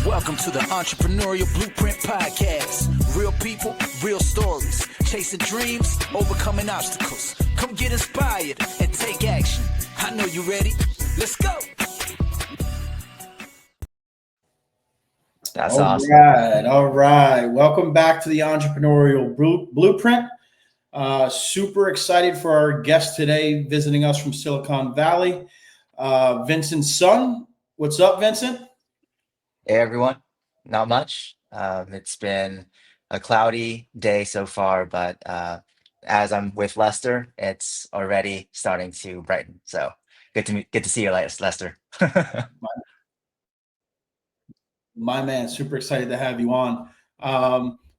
Welcome to the Entrepreneurial Blueprint Podcast. Real people, real stories. Chasing dreams, overcoming obstacles. Come get inspired and take action. I know you ready. Let's go. That's awesome. All right. Welcome back to the Entrepreneurial Blueprint. Super excited for our guest today, visiting us from Silicone Valley, Vincent Sun. What's up, Vincent? Hey, everyone. Not much. It's been a cloudy day so far, but as I'm with Lester, it's already starting to brighten. So good to see you, Lester. My man, super excited to have you on.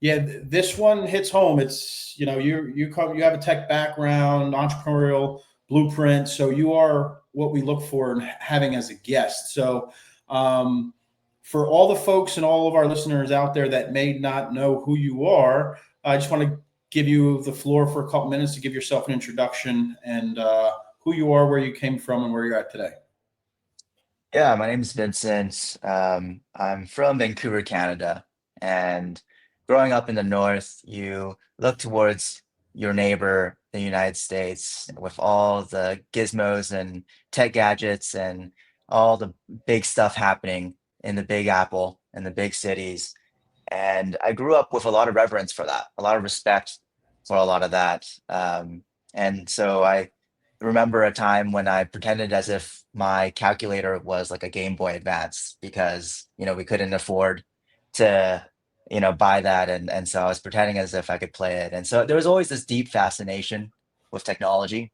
This one hits home. It's you have a tech background, entrepreneurial blueprint, so you are what we look for in having as a guest. So for all the folks and all of our listeners out there that may not know who you are, I just want to give you the floor for a couple minutes to give yourself an introduction and who you are, where you came from, and where you're at today. Yeah, my name is Vincent. I'm from Vancouver, Canada, and growing up in the North, you look towards your neighbor, the United States, with all the gizmos and tech gadgets and all the big stuff happening in the Big Apple and the big cities. And I grew up with a lot of reverence for that, a lot of respect for a lot of that. And so I remember a time when I pretended as if my calculator was like a Game Boy Advance because, we couldn't afford to, buy that. And so I was pretending as if I could play it. And so there was always this deep fascination with technology.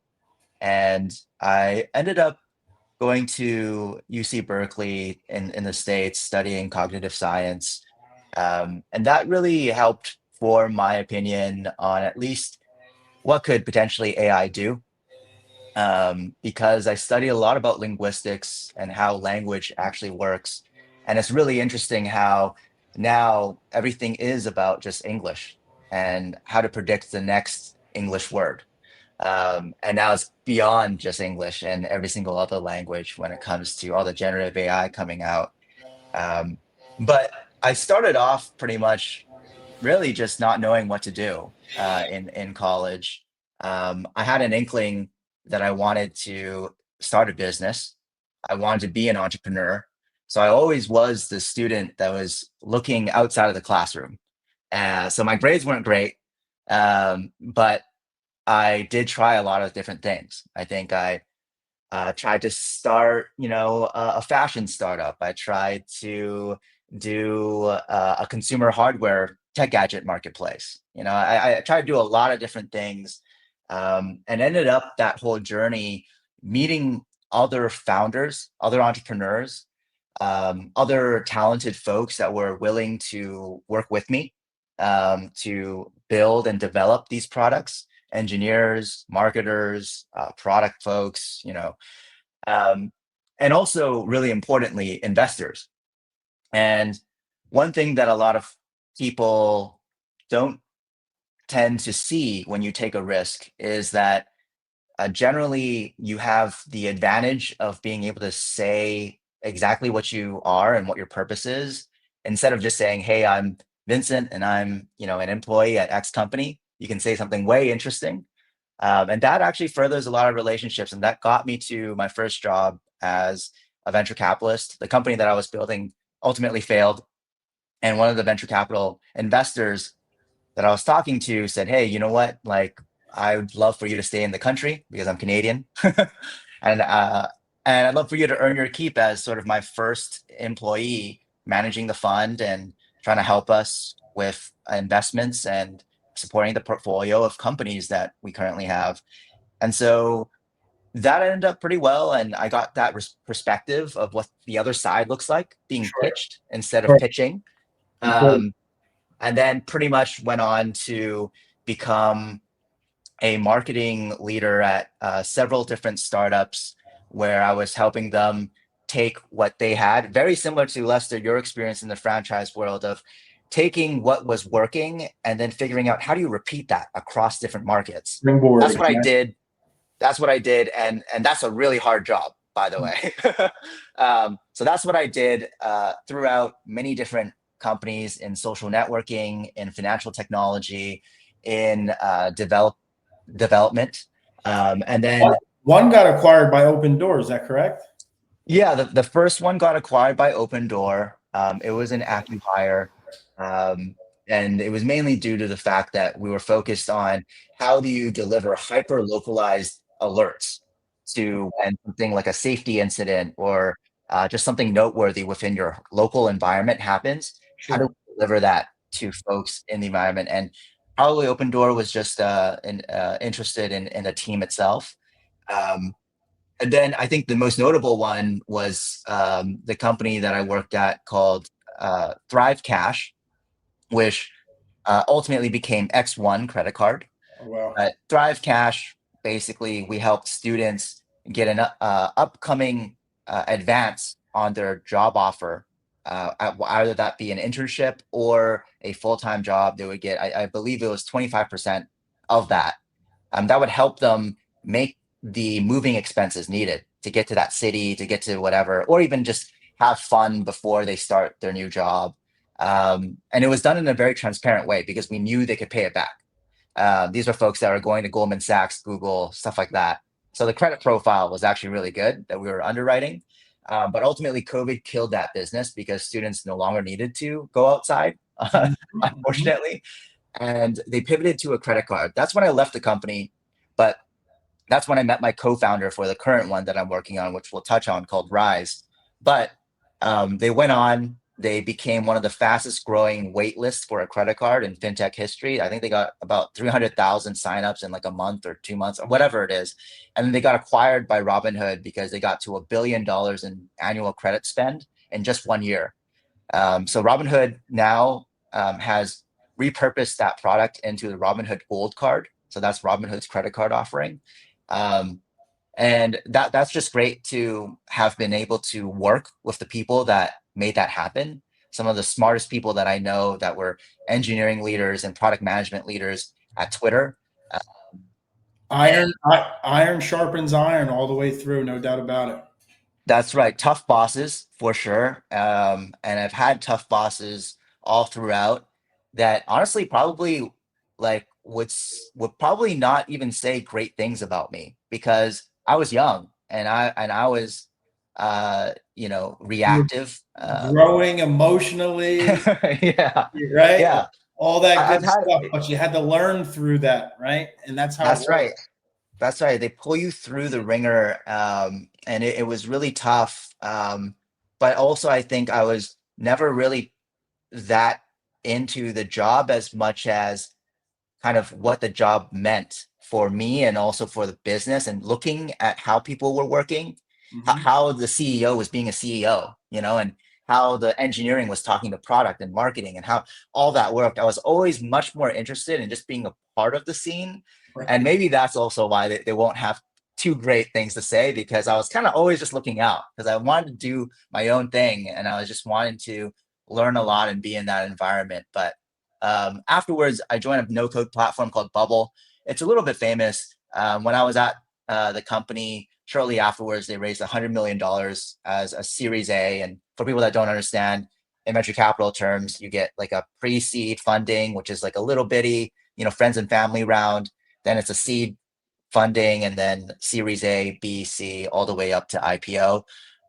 And I ended up going to UC Berkeley in the States, studying cognitive science. And that really helped form my opinion on at least what could potentially AI do. Because I study a lot about linguistics and how language actually works. And it's really interesting how now everything is about just English and how to predict the next English word. And now it's beyond just English and every single other language when it comes to all the generative AI coming out. Um, but I started off pretty much really just not knowing what to do in college. I had an inkling that I wanted to start a business. I wanted to be an entrepreneur. So I always was the student that was looking outside of the classroom. So my grades weren't great, but I did try a lot of different things. I think I tried to start, a fashion startup. I tried to do a consumer hardware tech gadget marketplace. I tried to do a lot of different things, and ended up that whole journey meeting other founders, other entrepreneurs, other talented folks that were willing to work with me to build and develop these products, engineers, marketers, product folks, and also really importantly, investors. And one thing that a lot of people don't tend to see when you take a risk is that generally you have the advantage of being able to say exactly what you are and what your purpose is instead of just saying, hey, I'm Vincent and I'm an employee at X company. You can say something way interesting, and that actually furthers a lot of relationships, and that got me to my first job as a venture capitalist. The company that I was building ultimately failed, and one of the venture capital investors that I was talking to said, hey, you know what, like, I would love for you to stay in the country because I'm Canadian. and I'd love for you to earn your keep as sort of my first employee managing the fund and trying to help us with investments and supporting the portfolio of companies that we currently have. And so that ended up pretty well. And I got that perspective of what the other side looks like being pitched instead of pitching. And then pretty much went on to become a marketing leader at several different startups where I was helping them take what they had, very similar to Lester, your experience in the franchise world of taking what was working and then figuring out how do you repeat that across different markets. That's what I did. And that's a really hard job. by the way. So that's what I did throughout many different companies in social networking, in financial technology, in development. And then, One got acquired by Open Door, is that correct? yeah, the first one got acquired by Open Door. It was an acqui-hire. Um, and it was mainly due to the fact that we were focused on how do you deliver hyper localized alerts to when something like a safety incident or just something noteworthy within your local environment happens. How do Sure. we deliver that to folks in the environment? And probably Open Door was just interested in the team itself. Um, and then I think the most notable one was the company that I worked at called Thrive Cash, which ultimately became X1 credit card. Oh, wow. Thrive Cash, basically, we helped students get an upcoming advance on their job offer, either that be an internship or a full-time job. They would get, I believe it was 25% of that. That would help them make the moving expenses needed to get to that city, to get to whatever, or even just have fun before they start their new job. And it was done in a very transparent way because we knew they could pay it back. These are folks that are going to Goldman Sachs, Google, stuff like that. So the credit profile was actually really good that we were underwriting. But ultimately, COVID killed that business because students no longer needed to go outside, Mhm. unfortunately. And they pivoted to a credit card. That's when I left the company. But that's when I met my co-founder for the current one that I'm working on, which we'll touch on, called Rise. But they went on, they became one of the fastest growing wait lists for a credit card in fintech history. I think they got about 300,000 signups in like a month or 2 months or whatever it is. And then they got acquired by Robinhood because they got to $1 billion in annual credit spend in just 1 year. So Robinhood now has repurposed that product into the Robinhood Gold Card. So that's Robinhood's credit card offering. Um, and that's just great to have been able to work with the people that made that happen. Some of the smartest people that I know that were engineering leaders and product management leaders at Twitter. Uh, Iron, iron sharpens iron all the way through, no doubt about it. That's right. Tough bosses for sure. And I've had tough bosses all throughout that honestly probably like would probably not even say great things about me because I was young and I was You're reactive. growing emotionally, Yeah. right? Yeah. All that I've good had stuff, but you had to learn through that, right? And that's how it that's right. works. That's right. They pull you through the ringer, and it was really tough. But also, I think I was never really that into the job as much as kind of what the job meant for me and also for the business and looking at how people were working, Mhm. how the CEO was being a CEO, and how the engineering was talking to product and marketing and how all that worked. I was always much more interested in just being a part of the scene. And Right. maybe that's also why they won't have too great things to say because I was kind of always just looking out because I wanted to do my own thing and I was just wanting to learn a lot and be in that environment. But afterwards, I joined a no code platform called Bubble. It's a little bit famous. When I was at the company, shortly afterwards, they raised $100 million as a Series A. And for people that don't understand, in venture capital terms, you get like a pre seed funding, which is like a little bitty, friends and family round. Then it's a seed funding and then Series A, B, C, all the way up to IPO.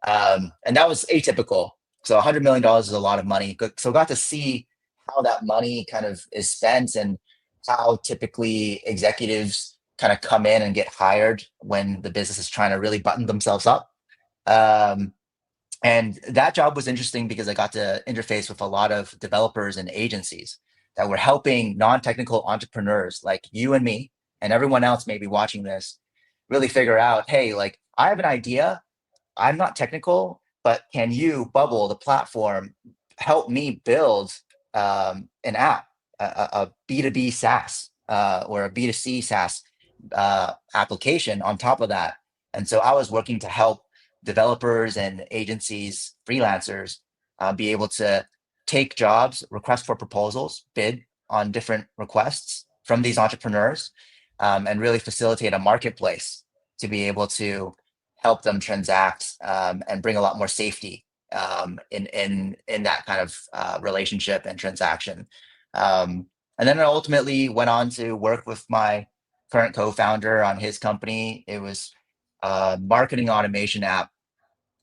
And that was atypical. So $100 million is a lot of money. So got to see how that money kind of is spent and how typically executives kind of come in and get hired when the business is trying to really button themselves up. Um, and that job was interesting because I got to interface with a lot of developers and agencies that were helping non-technical entrepreneurs like you and me and everyone else maybe watching this really figure out, hey, like I have an idea. I'm not technical, but can you, Bubble, the platform, help me build an app, a B2B SaaS or a B2C SaaS application on top of that? And so I was working to help developers and agencies, freelancers, be able to take jobs, request for proposals, bid on different requests from these entrepreneurs, and really facilitate a marketplace to be able to help them transact and bring a lot more safety in that kind of relationship and transaction. And then I ultimately went on to work with my current co-founder on his company. It was a marketing automation app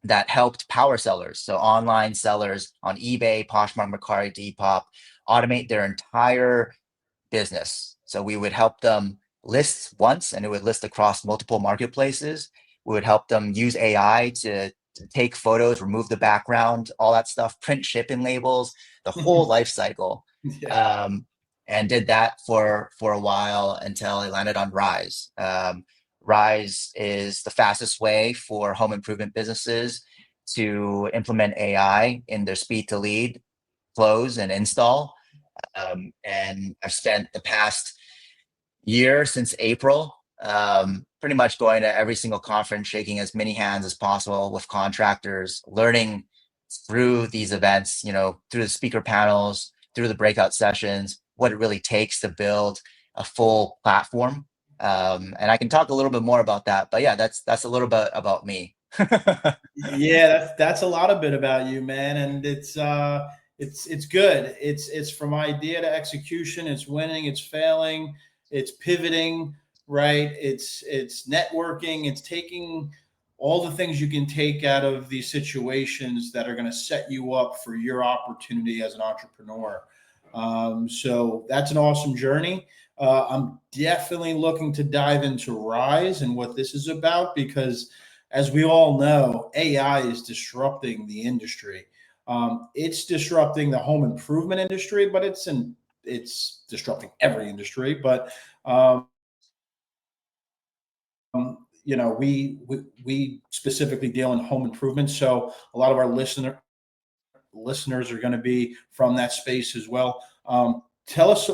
that helped power sellers, so online sellers on eBay, Poshmark, Mercari, Depop, automate their entire business. So we would help them list once and it would list across multiple marketplaces. We would help them use AI to take photos, remove the background, all that stuff, print shipping labels, the whole life cycle. Yeah. And did that for a while until I landed on Rise. Rise is the fastest way for home improvement businesses to implement AI in their speed to lead, close, and install. And I've spent the past year since April, pretty much going to every single conference, shaking as many hands as possible with contractors, learning through these events, through the speaker panels, through the breakout sessions, what it really takes to build a full platform. And I can talk a little bit more about that, but yeah, that's a little bit about me. Yeah, that's a lot of bit about you, man, and it's good. It's from idea to execution. It's winning. It's failing. It's pivoting. Right. It's networking. It's taking all the things you can take out of these situations that are going to set you up for your opportunity as an entrepreneur. So that's an awesome journey. I'm definitely looking to dive into Rise and what this is about because, as we all know, AI is disrupting the industry. It's disrupting the home improvement industry, but it's disrupting every industry. But we specifically deal in home improvement, so a lot of our listeners are going to be from that space as well. Tell us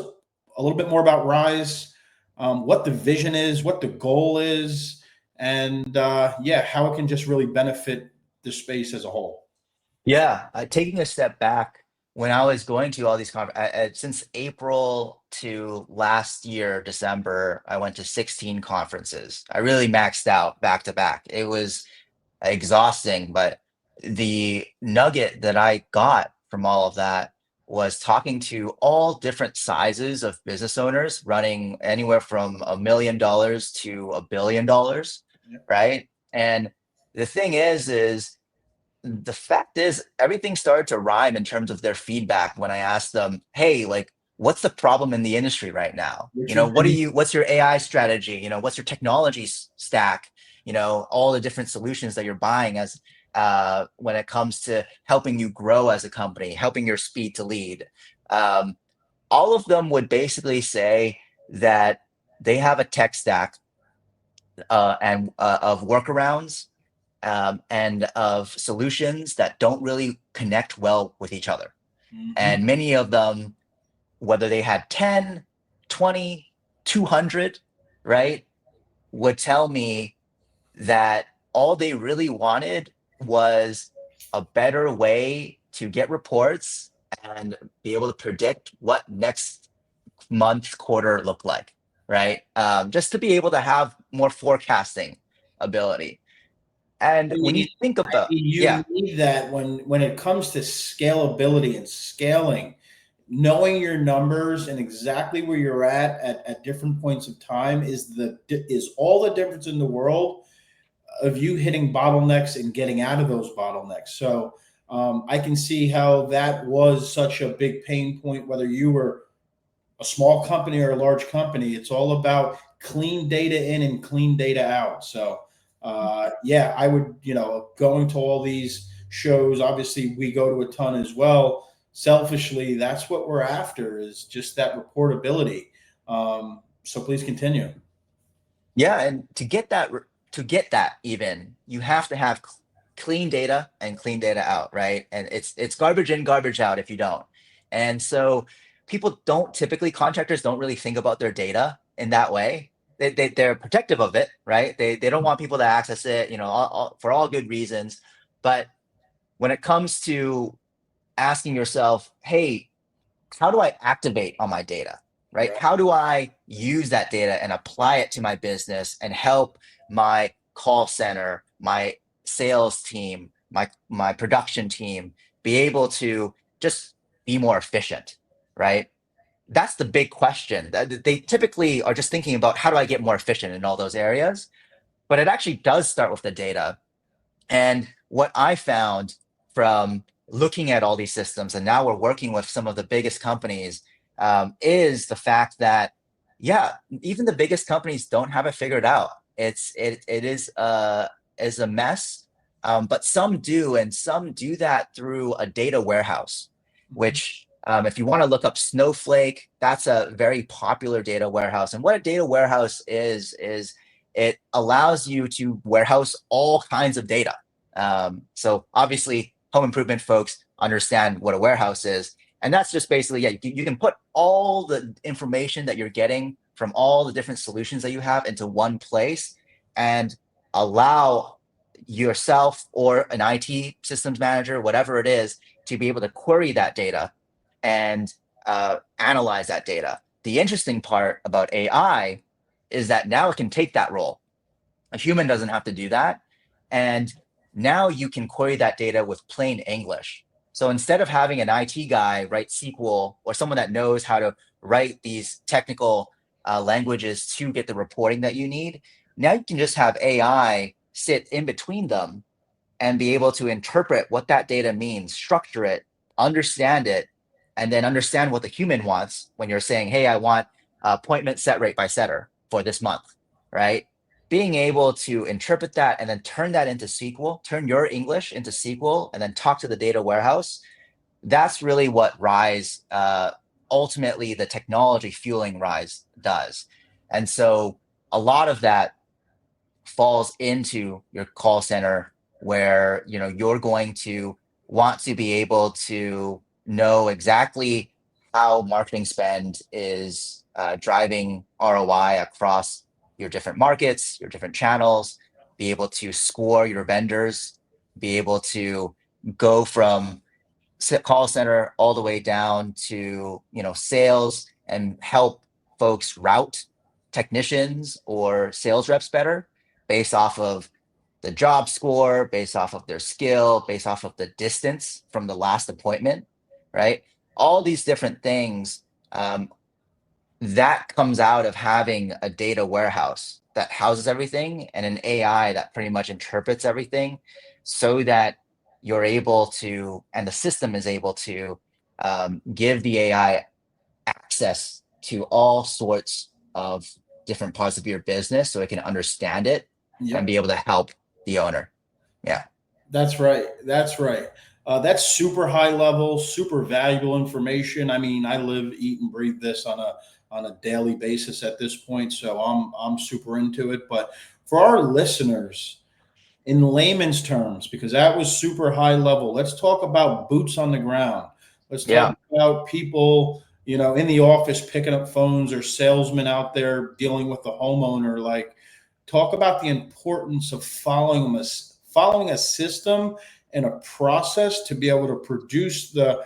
a little bit more about Rise, what the vision is, what the goal is, and how it can just really benefit the space as a whole. Yeah, taking a step back, when I was going to all these conferences, since April to last year, December, I went to 16 conferences. I really maxed out back to back. It was exhausting, but the nugget that I got from all of that was talking to all different sizes of business owners running anywhere from $1 million to $1 billion, Yeah. right? And the thing is the fact is everything started to rhyme in terms of their feedback when I asked them, hey, like, what's the problem in the industry right now? Which is What's your AI strategy? What's your technology stack? All the different solutions that you're buying as when it comes to helping you grow as a company, helping your speed to lead. All of them would basically say that they have a tech stack and of workarounds and of solutions that don't really connect well with each other. And many of them, whether they had 10, 20, 200, right, would tell me that all they really wanted was a better way to get reports and be able to predict what next month, quarter looked like, right? Just to be able to have more forecasting ability. And when you think about, You yeah, need that when it comes to scalability and scaling, knowing your numbers and exactly where you're at different points of time is all the difference in the world of you hitting bottlenecks and getting out of those bottlenecks. So I can see how that was such a big pain point, whether you were a small company or a large company. It's all about clean data in and clean data out. So I would, going to all these shows, obviously we go to a ton as well. Selfishly, that's what we're after, is just that reportability. So please continue. yeah, and to get that even, you have to have clean data and clean data out, right? And it's garbage in, garbage out if you don't. And so people don't typically, contractors don't really think about their data in that way. They're protective of it, right? They don't want people to access it, for all good reasons. But when it comes to asking yourself, hey, how do I activate on my data, right? Right. How do I use that data and apply it to my business and help my call center, my sales team, my production team be able to just be more efficient, right? That's the big question. They typically are just thinking about how do I get more efficient in all those areas, but it actually does start with the data. And what I found from looking at all these systems, and now we're working with some of the biggest companies, is the fact that, yeah, even the biggest companies don't have it figured out. It is a mess, but some do, and some do that through a data warehouse. Which, if you want to look up Snowflake, that's a very popular data warehouse. And what a data warehouse is it allows you to warehouse all kinds of data. So obviously, home improvement folks understand what a warehouse is. And that's just basically, yeah, you can put all the information that you're getting from all the different solutions that you have into one place and allow yourself or an IT systems manager, whatever it is, to be able to query that data and analyze that data. The interesting part about AI is that now it can take that role. A human doesn't have to do that. And now you can query that data with plain English. So instead of having an IT guy write SQL or someone that knows how to write these technical languages to get the reporting that you need, now you can just have AI sit in between them and be able to interpret what that data means, structure it, understand it, and then understand what the human wants when you're saying, hey, I want appointment set rate by setter for this month, right? Being able to interpret that and then turn that into SQL, turn your English into SQL, and then talk to the data warehouse. That's really what Rise, ultimately the technology fueling Rise does. And so a lot of that falls into your call center where, you know, you're going to want to be able to know exactly how marketing spend is driving ROI across your different markets, your different channels, be able to score your vendors, be able to go from call center all the way down to, you know, sales and help folks route technicians or sales reps better based off of the job score, based off of their skill, based off of the distance from the last appointment, right? All these different things, that comes out of having a data warehouse that houses everything and an AI that pretty much interprets everything so that you're able to, and the system is able to give the AI access to all sorts of different parts of your business so it can understand it and be able to help the owner. Yeah. That's right. That's right. That's super high level, super valuable information. I mean, I live, eat, and breathe this on a daily basis at this point, so I'm super into it. But for our listeners, in layman's terms, because that was super high level, let's talk about boots on the ground. Let's Yeah. talk about people, you know, in the office picking up phones or salesmen out there dealing with the homeowner. Like, talk about the importance of following a system and a process to be able to produce the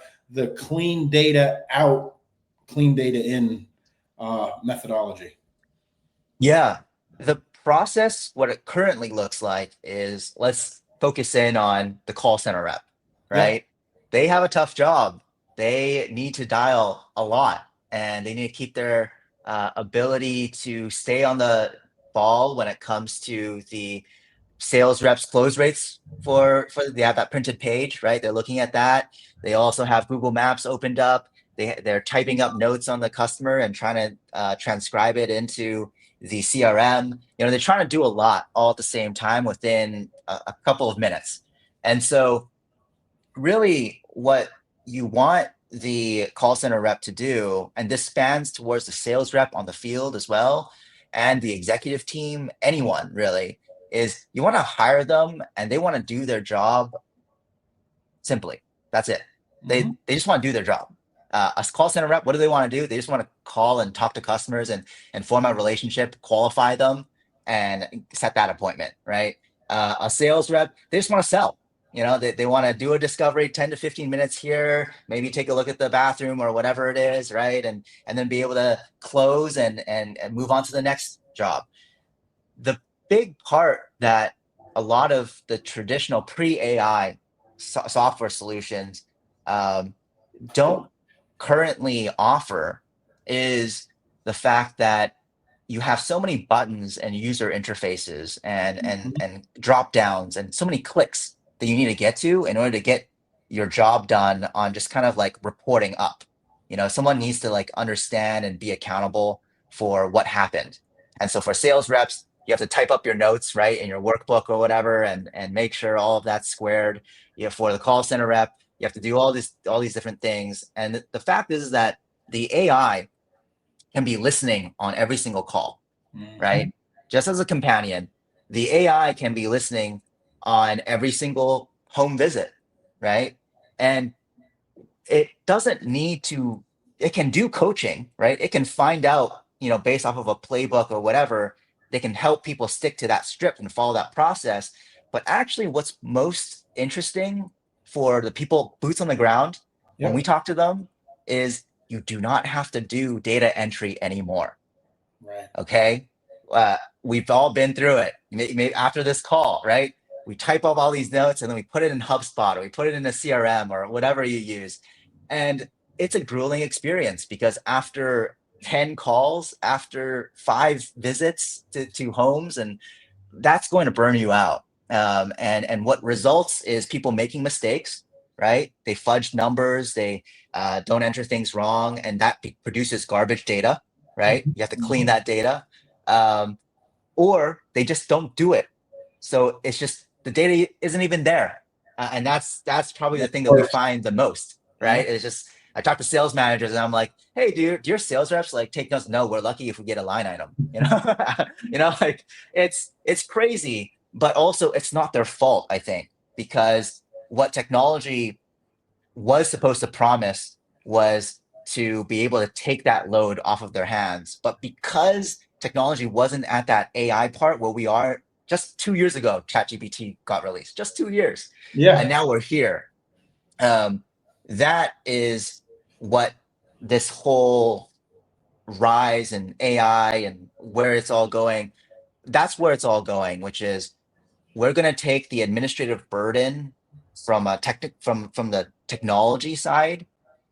clean data out, clean data in methodology. Yeah. The process, what it currently looks like is, let's focus in on the call center rep, Yeah. right? They have a tough job. They need to dial a lot and they need to keep their ability to stay on the ball when it comes to the sales reps close rates for they have that printed page, right? They're looking at that. They also have Google Maps opened up. They're typing up notes on the customer and trying to transcribe it into the CRM. You know, they're trying to do a lot all at the same time within a couple of minutes. And so really what you want the call center rep to do, and this spans towards the sales rep on the field as well, and the executive team, anyone really, is you want to hire them and they want to do their job simply. That's it. They just want to do their job. A call center rep, what do they want to do? They just want to call and talk to customers and form a relationship, qualify them, and set that appointment, right? A sales rep, they just want to sell. You know, they want to do a discovery 10 to 15 minutes here, maybe take a look at the bathroom or whatever it is, right? And then be able to close and move on to the next job. The big part that a lot of the traditional pre-AI software solutions don't currently offer is the fact that you have so many buttons and user interfaces and drop downs and so many clicks that you need to get to in order to get your job done on just kind of like reporting up. Someone needs to like understand and be accountable for what happened. And so for sales reps, you have to type up your notes, right, in your workbook or whatever, and make sure all of that's squared. For the call center rep, you have to do all these different things. And the fact is that the AI can be listening on every single call, right? Just as a companion, the AI can be listening on every single home visit, right? And it doesn't need to, it can do coaching, right? It can find out, based off of a playbook or whatever, they can help people stick to that script and follow that process. But actually, what's most interesting for the people boots on the ground when we talk to them is you do not have to do data entry anymore. Right. Okay. We've all been through it. Maybe after this call, right? We type up all these notes and then we put it in HubSpot or we put it in a CRM or whatever you use. And it's a grueling experience because after 10 calls, after 5 visits to homes, and that's going to burn you out. And what results is people making mistakes, right? They fudge numbers, they don't enter things wrong, and that produces garbage data, right? You have to clean that data. Or they just don't do it. So it's just the data isn't even there. And that's probably the thing that we find the most, right? It's just, I talk to sales managers and I'm like, hey, do your sales reps like take notes? No, we're lucky if we get a line item, like it's crazy, but also it's not their fault, I think, because what technology was supposed to promise was to be able to take that load off of their hands. But because technology wasn't at that AI part where we are, just 2 years ago, ChatGPT got released, just 2 years. Yeah. And now we're here. That is what this whole rise in AI and where it's all going, that's where it's all going, which is we're going to take the administrative burden from from the technology side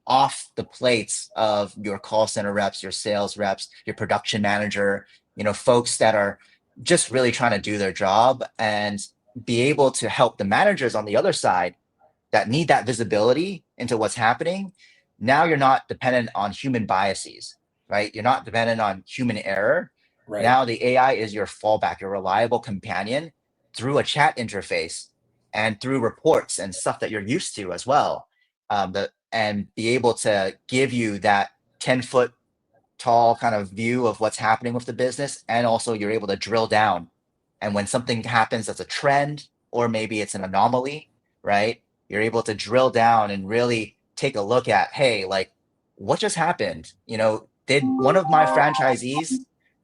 off the plates of your call center reps, your sales reps, your production manager, folks that are just really trying to do their job and be able to help the managers on the other side that need that visibility into what's happening. Now you're not dependent on human biases, right? You're not dependent on human error. Right. Now the AI is your fallback, your reliable companion through a chat interface and through reports and stuff that you're used to as well. And be able to give you that 10-foot tall kind of view of what's happening with the business. And also you're able to drill down. And when something happens that's a trend, or maybe it's an anomaly, right? You're able to drill down and really take a look at, hey, like what just happened? Did one of my franchisees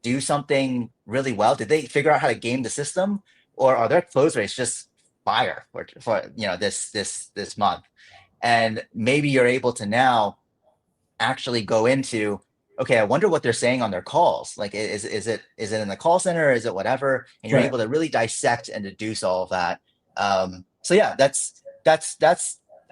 do something really well? Did they figure out how to game the system? Or are their close rates just fire for this month? And maybe you're able to now actually go into, okay, I wonder what they're saying on their calls. Like, is it in the call center or is it whatever? And you're able to really dissect and deduce all of that. So yeah, that's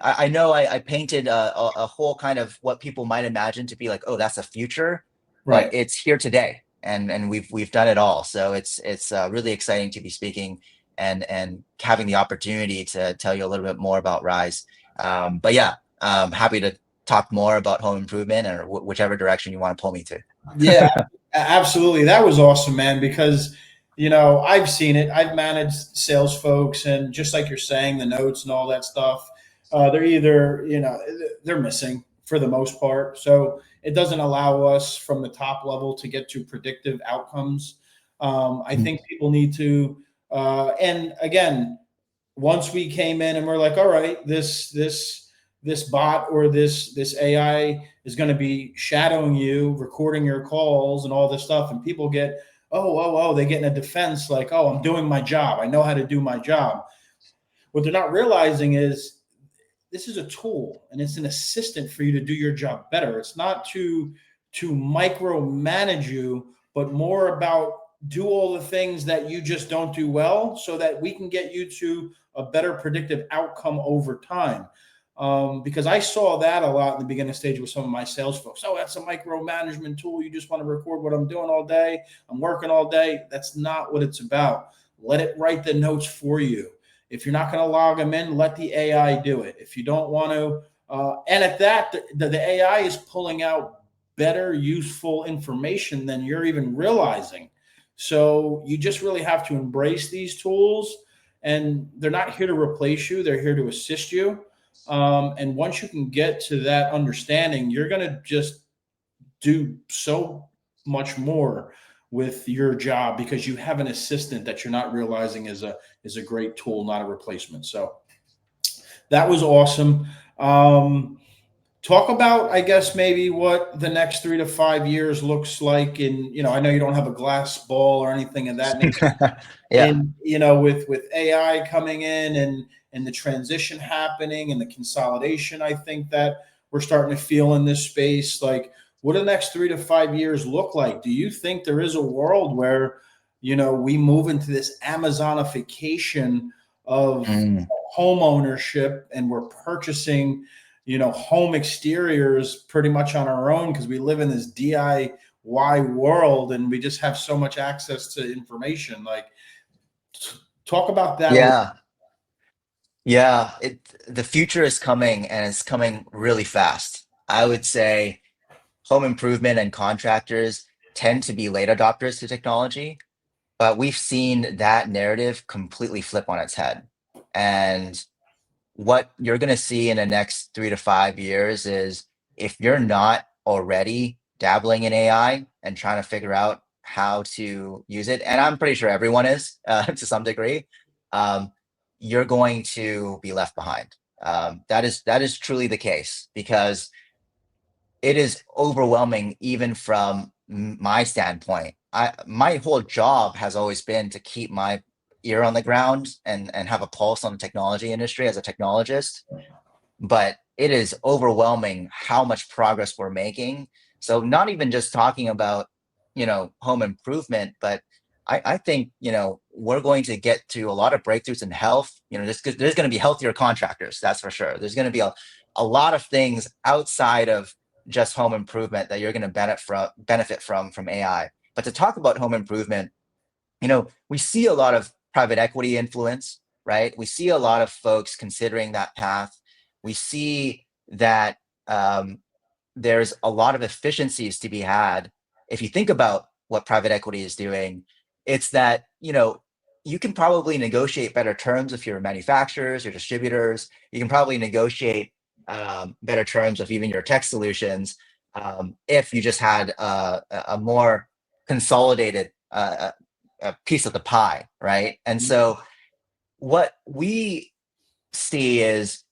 I know I painted a whole kind of what people might imagine to be like, oh, that's a future, but it's here today, and we've done it all. So it's really exciting to be speaking and having the opportunity to tell you a little bit more about Rise. But yeah, happy to talk more about home improvement or whichever direction you want to pull me to. Yeah, absolutely. That was awesome, man, because, I've seen it. I've managed sales folks, and just like you're saying, the notes and all that stuff, they're either, they're missing for the most part. So it doesn't allow us from the top level to get to predictive outcomes. I think people need to, and again, once we came in and we're like, all right, this bot or this AI is going to be shadowing you, recording your calls and all this stuff. And people get, they get in a defense like, oh, I'm doing my job. I know how to do my job. What they're not realizing is this is a tool and it's an assistant for you to do your job better. It's not to micromanage you, but more about do all the things that you just don't do well so that we can get you to a better predictive outcome over time. Because I saw that a lot in the beginning stage with some of my sales folks. Oh, that's a micromanagement tool. You just want to record what I'm doing all day. I'm working all day. That's not what it's about. Let it write the notes for you. If you're not going to log them in, let the AI do it. If you don't want to, and at that, the AI is pulling out better, useful information than you're even realizing. So you just really have to embrace these tools, and they're not here to replace you. They're here to assist you. And once you can get to that understanding, you're going to just do so much more with your job because you have an assistant that you're not realizing is a great tool, not a replacement. So that was awesome. Talk about, I guess, maybe what the next 3 to 5 years looks like. And I know you don't have a glass ball or anything of that nature. Yeah. And with AI coming in and the transition happening and the consolidation, I think that we're starting to feel in this space. Like, what do the next 3 to 5 years look like? Do you think there is a world where we move into this Amazonification of home ownership, and we're purchasing home exteriors pretty much on our own because we live in this DIY world and we just have so much access to information? Like, talk about that. Yeah. Yeah. The future is coming, and it's coming really fast. I would say home improvement and contractors tend to be late adopters to technology, but we've seen that narrative completely flip on its head. And what you're going to see in the next 3 to 5 years is, if you're not already dabbling in AI and trying to figure out how to use it, and I'm pretty sure everyone is to some degree, um, you're going to be left behind. That is truly the case, because it is overwhelming even from my standpoint. My whole job has always been to keep my ear on the ground and have a pulse on the technology industry as a technologist, but it is overwhelming how much progress we're making. So not even just talking about, home improvement, but I think, we're going to get to a lot of breakthroughs in health. There's going to be healthier contractors, that's for sure. There's going to be a lot of things outside of just home improvement that you're going to benefit from AI. But to talk about home improvement, we see a lot of private equity influence, right? We see a lot of folks considering that path. We see that there's a lot of efficiencies to be had. If you think about what private equity is doing, it's that, you can probably negotiate better terms with your manufacturers, your distributors. You can probably negotiate better terms of even your tech solutions, if you just had a more consolidated a piece of the pie, right? And so what we see is,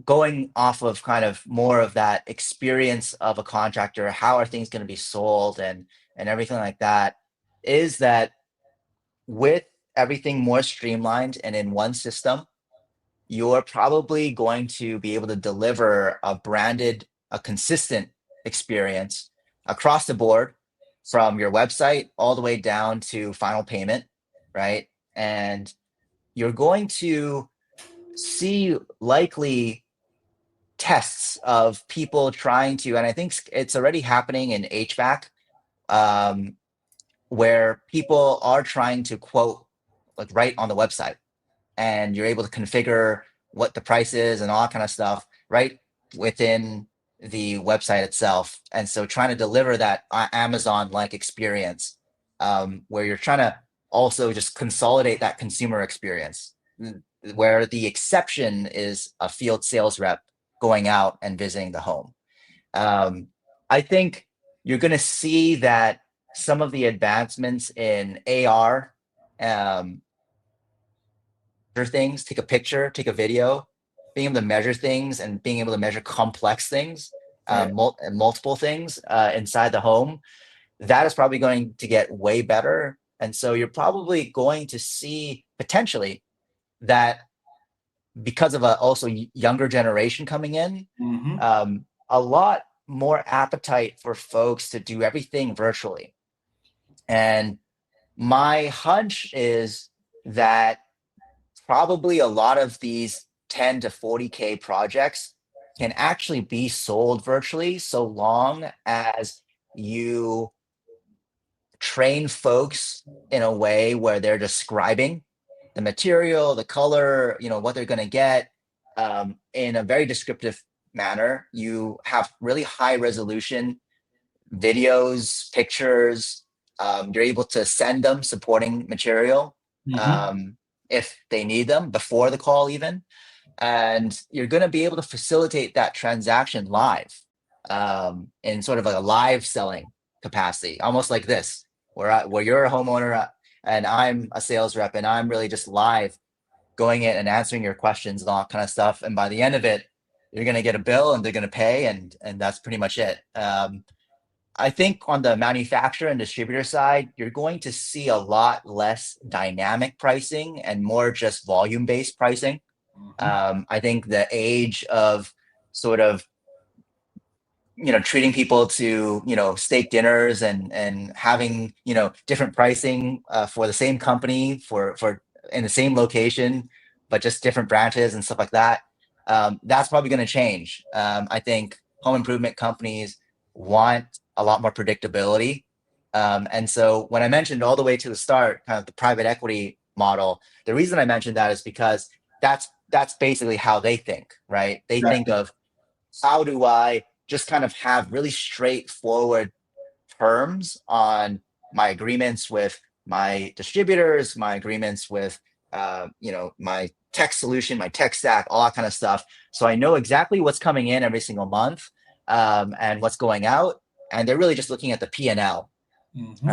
going off of kind of more of that experience of a contractor, how are things going to be sold and everything like that, is that with everything more streamlined and in one system, you're probably going to be able to deliver a consistent experience across the board, from your website all the way down to final payment, right? And you're going to see likely tests of people trying to, and I think it's already happening in HVAC, um, where people are trying to quote, like, right on the website, and you're able to configure what the price is and all that kind of stuff right within the website itself. And so trying to deliver that Amazon-like experience, where you're trying to also just consolidate that consumer experience, where the exception is a field sales rep going out and visiting the home. I think you're going to see that some of the advancements in AR, things, take a picture, take a video, being able to measure things and being able to measure complex things, Right. multiple things inside the home, that is probably going to get way better. And so you're probably going to see potentially that, because of a also younger generation coming in, Mm-hmm. a lot more appetite for folks to do everything virtually. And My hunch is that probably a lot of these 10 to 40K projects can actually be sold virtually so long as you train folks in a way where they're describing the material, the color, what they're going to get, in a very descriptive manner. You have really high resolution videos, pictures. You're able to send them supporting material, Mm-hmm. um, if they need them before the call, even. And you're going to be able to facilitate that transaction live, in sort of like a live selling capacity, almost like this, where you're a homeowner, and I'm a sales rep, and I'm really just live going in and answering your questions and all that kind of stuff. And by the end of it, you're going to get a bill and they're going to pay, and that's pretty much it. I think on the manufacturer and distributor side, you're going to see a lot less dynamic pricing and more just volume-based pricing. Mm-hmm. I think the age of sort of, treating people to, steak dinners and having, different pricing, for the same company for in the same location, but just different branches and stuff like that. That's probably going to change. I think home improvement companies want a lot more predictability. And so when I mentioned all the way to the start, kind of the private equity model, the reason I mentioned that is because that's basically how they think, right? They Right. think of, how do I just kind of have really straightforward terms on my agreements with my distributors, my agreements with, my tech solution, my tech stack, all that kind of stuff. So I know exactly what's coming in every single month, and what's going out. And they're really just looking at the P&L, Mm-hmm.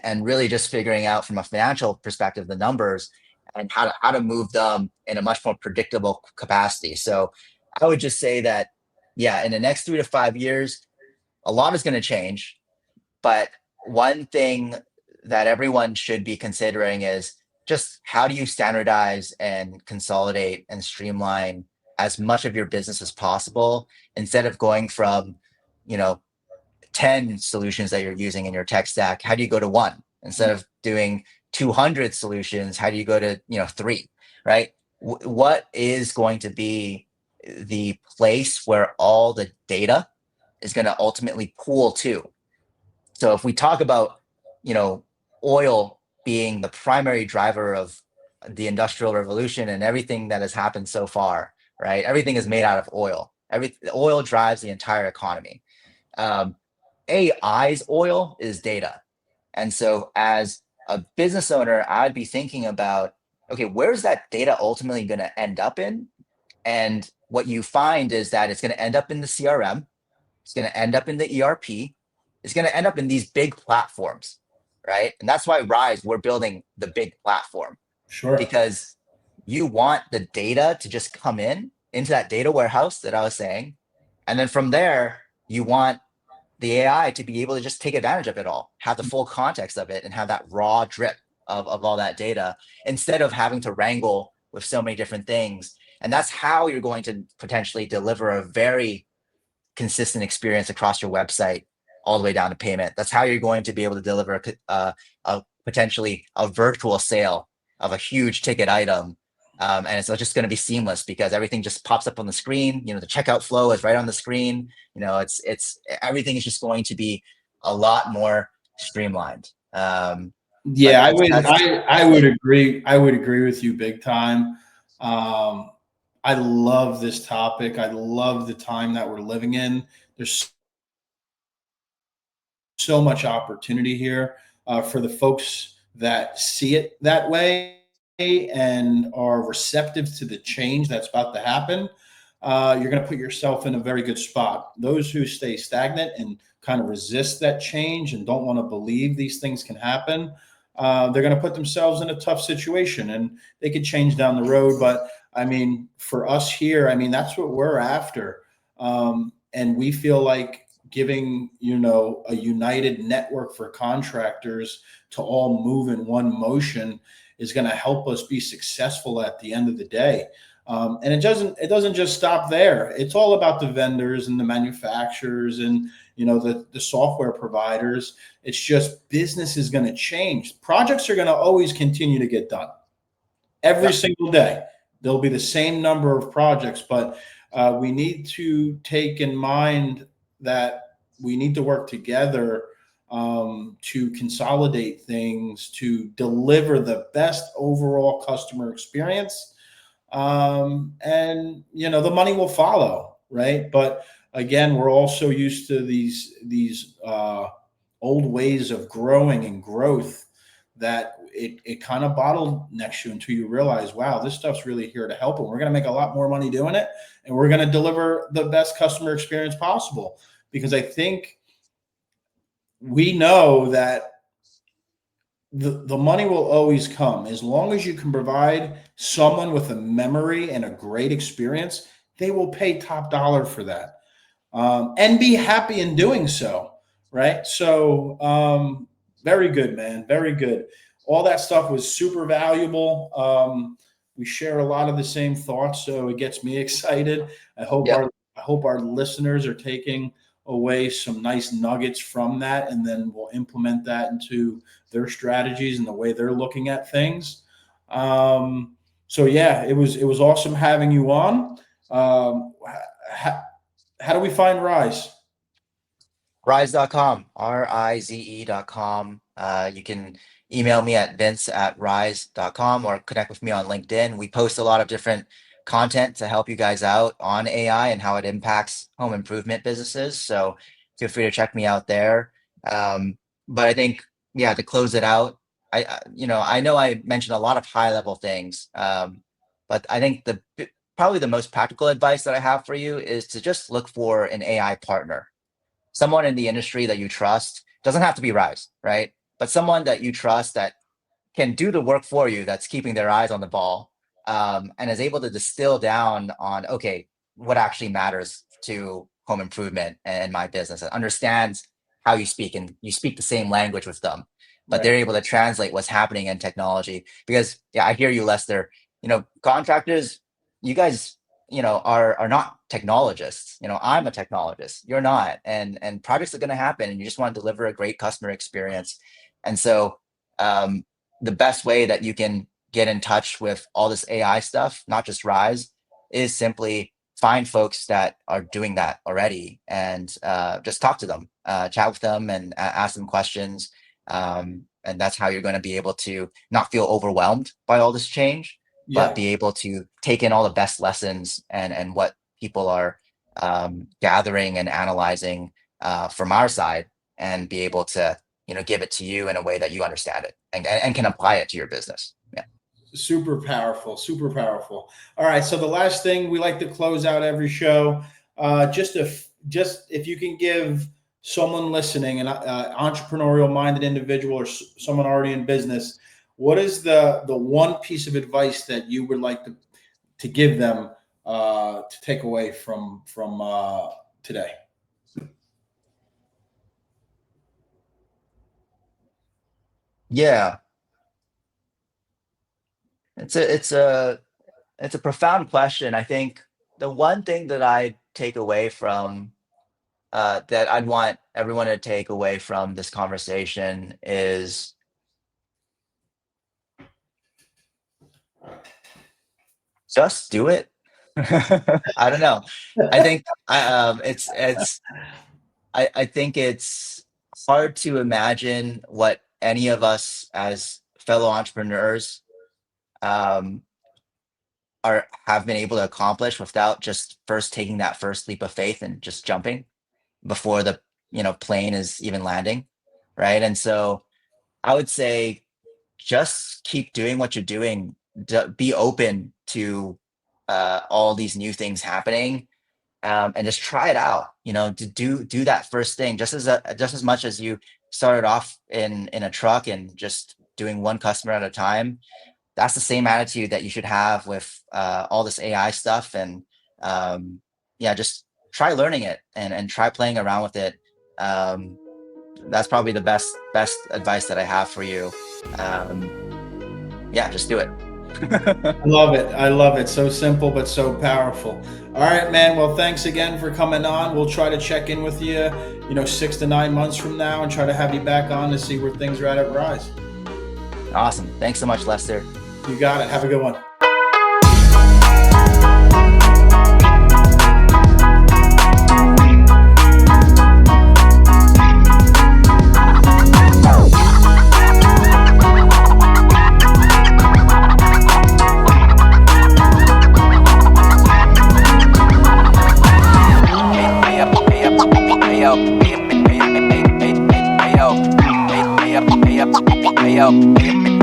and really just figuring out from a financial perspective the numbers and how to move them in a much more predictable capacity. So I would just say that, yeah, in the next 3 to 5 years, a lot is going to change. But one thing that everyone should be considering is just, how do you standardize and consolidate and streamline as much of your business as possible, instead of going from, you know, 10 solutions that you're using in your tech stack? How do you go to one? Instead of doing 200 solutions, how do you go to, three, right? What is going to be the place where all the data is going to ultimately pool to? So if we talk about, you know, oil being the primary driver of the industrial revolution and everything that has happened so far, right? Everything is made out of oil. Oil drives the entire economy. Um, AI's oil is data. And so as a business owner, I'd be thinking about, okay, where's that data ultimately going to end up in? And what you find is that it's going to end up in the CRM, it's going to end up in the ERP, it's going to end up in these big platforms, right? And that's why Rise, we're building the big platform, Sure. because you want the data to just come in into that data warehouse that I was saying. And then from there, you want the AI to be able to just take advantage of it all, have the full context of it, and have that raw drip of all that data, instead of having to wrangle with so many different things. And that's how you're going to potentially deliver a very consistent experience across your website, all the way down to payment. That's how you're going to be able to deliver a potentially a virtual sale of a huge ticket item. And it's just going to be seamless, because everything just pops up on the screen. The checkout flow is right on the screen. It's everything is just going to be a lot more streamlined. But Yeah, I would that's I would agree. I would agree with you big time. Um, I love this topic. I love the time that we're living in. There's so much opportunity here, for the folks that see it that way and are receptive to the change that's about to happen. You're going to put yourself in a very good spot. Those who stay stagnant and kind of resist that change and don't want to believe these things can happen, they're going to put themselves in a tough situation, and they could change down the road. But I mean, for us here, I mean, that's what we're after. And we feel like giving, a united network for contractors to all move in one motion is going to help us be successful at the end of the day. And it doesn't just stop there. It's all about the vendors and the manufacturers and the software providers. It's just business is going to change. Projects are going to always continue to get done every Yep. single day. There'll be the same number of projects, but we need to take in mind that we need to work together to consolidate things, to deliver the best overall customer experience. And the money will follow, right? But again, we're also used to these old ways of growing and growth that it kind of bottlenecks you until you realize, wow, this stuff's really here to help, and we're going to make a lot more money doing it, and we're going to deliver the best customer experience possible. Because I think we know that the money will always come as long as you can provide someone with a memory and a great experience. They will pay top dollar for that, and be happy in doing so, right? So very good, man, very good. All that stuff was super valuable. We share a lot of the same thoughts, so it gets me excited. i hope Yep. our I hope our listeners are taking away some nice nuggets from that, and then we'll implement that into their strategies and the way they're looking at things. So yeah, it was awesome having you on. How do we find Rise? Rise.com, rize.com. You can email me at vince@rise.com or connect with me on LinkedIn. We post a lot of different content to help you guys out on AI and how it impacts home improvement businesses. So feel free to check me out there. But I think, yeah, to close it out, I know I mentioned a lot of high level things, but I think probably the most practical advice that I have for you is to just look for an AI partner, someone in the industry that you trust. Doesn't have to be Rise, right? But someone that you trust that can do the work for you, that's keeping their eyes on the ball, and is able to distill down on, okay, what actually matters to home improvement and my business, and understands how you speak, and you speak the same language with them, but Right. they're able to translate what's happening in technology. Because yeah, I hear you, Lester. Contractors, you guys, are not technologists. I'm a technologist. You're not, and projects are going to happen, and you just want to deliver a great customer experience. And so, the best way that you can get in touch with all this AI stuff, not just Rise, is simply find folks that are doing that already, and just talk to them, chat with them, and ask them questions. And that's how you're going to be able to not feel overwhelmed by all this change, but Yeah. be able to take in all the best lessons and what people are gathering and analyzing from our side, and be able to give it to you in a way that you understand it, and can apply it to your business. Yeah. Super powerful, super powerful. All right, so the last thing we like to close out every show, just if you can give someone listening, an entrepreneurial minded individual, or someone already in business, what is the one piece of advice that you would like to give them to take away from today? Yeah. It's a profound question. I think the one thing that I take away from that I'd want everyone to take away from this conversation is just do it. I don't know. I think I think it's hard to imagine what any of us as fellow entrepreneurs um, have been able to accomplish without just first taking that first leap of faith and just jumping before the plane is even landing, right? And so I would say just keep doing what you're doing. Be open to all these new things happening, and just try it out. To do that first thing, just as much as you started off in a truck and just doing one customer at a time. That's the same attitude that you should have with all this AI stuff. And yeah, just try learning it, and try playing around with it. Um, that's probably the best advice that I have for you. Yeah, just do it. I love it. I love it. So simple, but so powerful. All right, man. Well, thanks again for coming on. We'll try to check in with you, 6 to 9 months from now and try to have you back on to see where things are at Rise. Awesome. Thanks so much, Lester. You got it. Have a good one. Hey, yo.